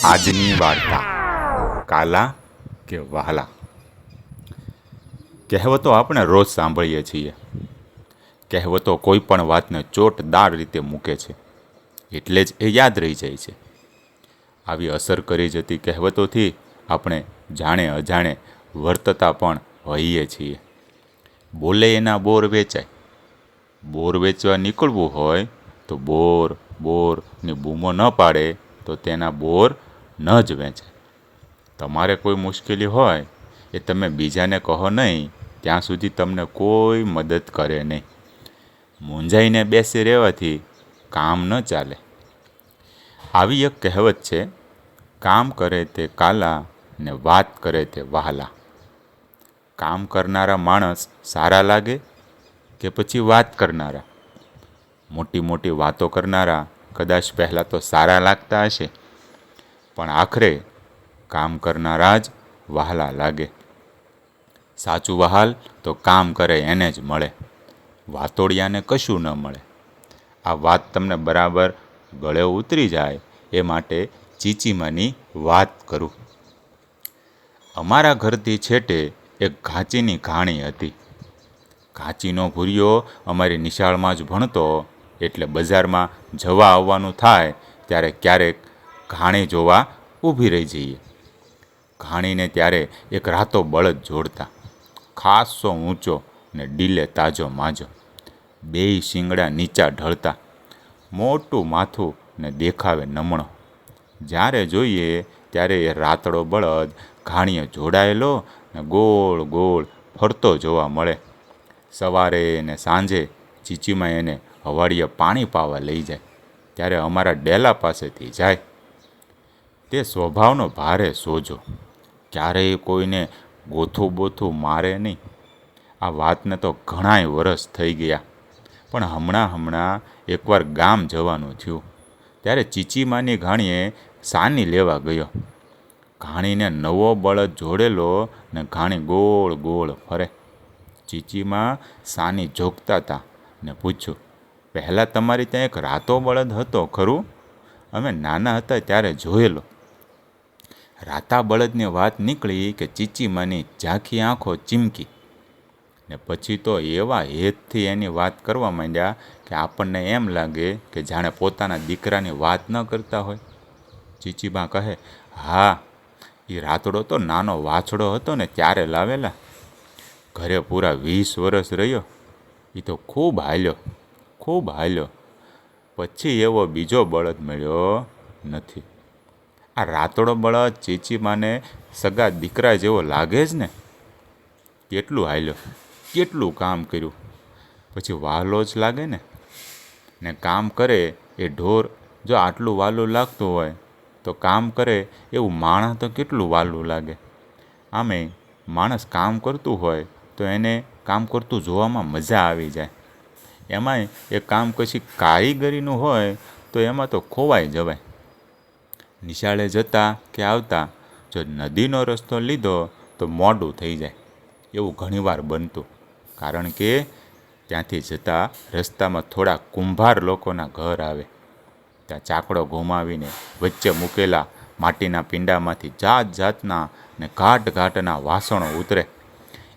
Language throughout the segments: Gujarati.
આજની વાર્તા કાલા કે વહાલા. કહેવતો આપણે રોજ સાંભળીએ છીએ. કહેવતો કોઈ પણ વાતને ચોટદાર રીતે મૂકે છે, એટલે જ એ યાદ રહી જાય છે. આવી અસર કરી જતી કહેવતોથી આપણે જાણે અજાણે વર્તતા પણ હોઈએ છીએ. બોલે એના બોર વેચાય. બોર વેચવા નીકળવું હોય તો બોર બોરની બૂમો ન પાડે તો તેના બોર ન જ વેચાય. તમારે કોઈ મુશ્કેલી હોય એ તમે બીજાને કહો નહીં, ત્યાં સુધી તમને કોઈ મદદ કરે નહીં. મૂંઝાઈને બેસી રહેવાથી કામ ન ચાલે. આવી એક કહેવત છે, કામ કરે તે કાલા ને વાત કરે તે વહાલા. કામ કરનારા માણસ સારા લાગે કે પછી વાત કરનારા? મોટી મોટી વાતો કરનારા કદાચ પહેલાં તો સારા લાગતા હશે, પણ આખરે કામ કરનારા જ વહાલા લાગે. સાચું વહાલ તો કામ કરે એને જ મળે, વાતોડિયાને કશું ન મળે. આ વાત તમને બરાબર ગળે ઉતરી જાય એ માટે ચીચીમાની વાત કરું. અમારા ઘરથી છેટે એક ઘાંચીની ઘાણી હતી. ઘાંચીનો ભૂરિયો અમારી નિશાળમાં જ ભણતો, એટલે બજારમાં જવા આવવાનું થાય ત્યારે ક્યારેક ઘાણી જોવા ઊભી રહી જઈએ. ઘાણીને ત્યારે એક રાતો બળદ જોડતા, ખાસો ઊંચો ને ડીલે તાજો માજો, બેય શિંગડા નીચા ઢળતા, મોટું માથું ને દેખાવે નમણો. જ્યારે જોઈએ ત્યારે એ રાતડો બળદ ઘાણીએ જોડાયેલો ને ગોળ ગોળ ફરતો જોવા મળે. સવારે ને સાંજે ચીચીમાં એને હવાડીએ પાણી પાવા લઈ જાય ત્યારે અમારા ડેલા પાસેથી જાય. તે સ્વભાવનો ભારે સોજો, ક્યારેય કોઈને ગોથું બોથું મારે નહીં. આ વાતને તો ઘણાય વરસ થઈ ગયા, પણ હમણાં એકવાર ગામ જવાનું થયું ત્યારે ચીચીમાની ઘાણીએ સાની લેવા ગયો. ઘાણીને નવો બળદ જોડેલો ને ઘાણી ગોળ ગોળ ફરે. ચીચીમાં સાની જોગતા હતા ને પૂછ્યું, પહેલાં તમારી ત્યાં એક રાતો બળદ હતો ખરું? અમે નાના હતા ત્યારે જોયેલો. રાતા બળદની વાત નીકળી કે ચીચીમાની ઝાંખી આંખો ચીમકી, ને પછી તો એવા હેતથી એની વાત કરવા માંડ્યા કે આપણને એમ લાગે કે જાણે પોતાના દીકરાની વાત ન કરતા હોય. ચીચીબા કહે, હા, એ રાતડો તો નાનો વાછડો હતો ને ત્યારે લાવેલા. ઘરે પૂરા 20 વર્ષ રહ્યો. એ તો ખૂબ હાલ્યો. પછી એવો બીજો બળદ મળ્યો નથી. આ રાતડો બળદ ચીચીમાને સગા દીકરા જેવો લાગે જ ને. કેટલું હાલ્યો, કેટલું કામ કર્યું, પછી વહાલો જ લાગે ને કામ કરે એ ઢોર જો આટલું વાલું લાગતું હોય તો કામ કરે એવું માણસ તો કેટલું વાલું લાગે. આમે માણસ કામ કરતું હોય તો એને કામ કરતું જોવામાં મજા આવી જાય. એમાંય એ કામ કશી કારીગરીનું હોય તો એમાં તો ખોવાઈ જવાય. નિશાળે જતા કે આવતા જો નદીનો રસ્તો લીધો તો મોડું થઈ જાય એવું ઘણીવાર બનતું, કારણ કે ત્યાંથી જતા રસ્તામાં થોડા કુંભાર લોકોના ઘર આવે. ત્યાં ચાકડો ઘુમાવીને વચ્ચે મૂકેલા માટીના પીંડામાંથી જાત જાતના ને ઘાટના વાસણો ઉતરે.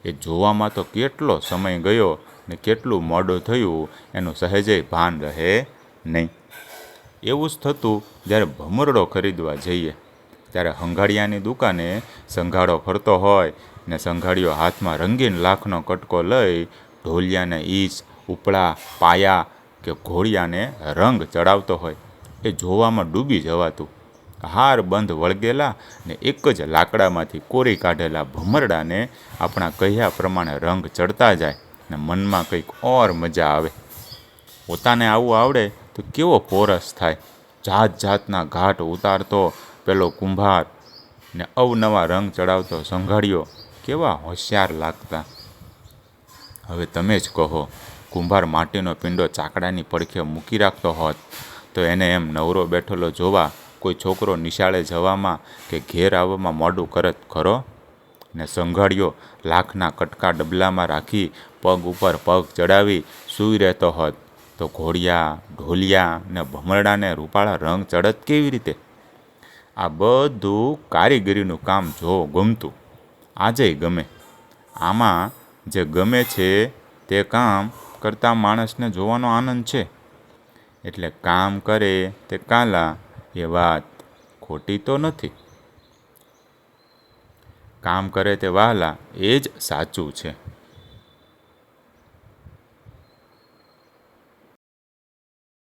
એ જોવામાં તો કેટલો સમય ગયો ને કેટલું મોડું થયું એનું સહેજેય ભાન રહે નહીં. એવું જ થતું જ્યારે ભમરડો ખરીદવા જઈએ ત્યારે હંગાડિયાની દુકાને સંઘાડો ફરતો હોય ને સંઘાડીઓ હાથમાં રંગીન લાખનો કટકો લઈ ઢોલિયાને ઈચ, ઉપડા, પાયા કે ઘોડિયાને રંગ ચડાવતો હોય. એ જોવામાં ડૂબી જવાતું. હાર બંધ વળગેલા ને એક જ લાકડામાંથી કોરી કાઢેલા ભમરડાને આપણા કહ્યા પ્રમાણે રંગ ચડતા જાય ને મનમાં કંઈક ઓર મજા આવે. પોતાને આવું આવડે તો કેવો પોરસ થાય. જાત જાતના ઘાટ ઉતારતો પેલો કુંભાર ને અવનવા રંગ ચડાવતો સંઘાડીઓ કેવા હોશિયાર લાગતા. હવે તમે જ કહો, કુંભાર માટીનો પીંડો ચાકડાની પડખે મૂકી રાખતો હોત તો એને એમ નવરો બેઠેલો જોવા કોઈ છોકરો નિશાળે જવામાં કે ઘેર આવવામાં મોડું કરત ખરો? ને સંઘાડીઓ લાખના કટકા ડબલામાં રાખી પગ ઉપર પગ ચડાવી સૂઈ રહેતો હોત તો ઘોડિયા, ઢોલિયા ને ભમરડાને રૂપાળા રંગ ચડત કેવી રીતે? આ બધું કારીગરીનું કામ જો ગમતું, આજે ગમે. આમાં જે ગમે છે તે કામ કરતાં માણસને જોવાનો આનંદ છે. એટલે કામ કરે તે કાલા એ વાત ખોટી તો નથી. કામ કરે તે વહાલા એ જ સાચું છે.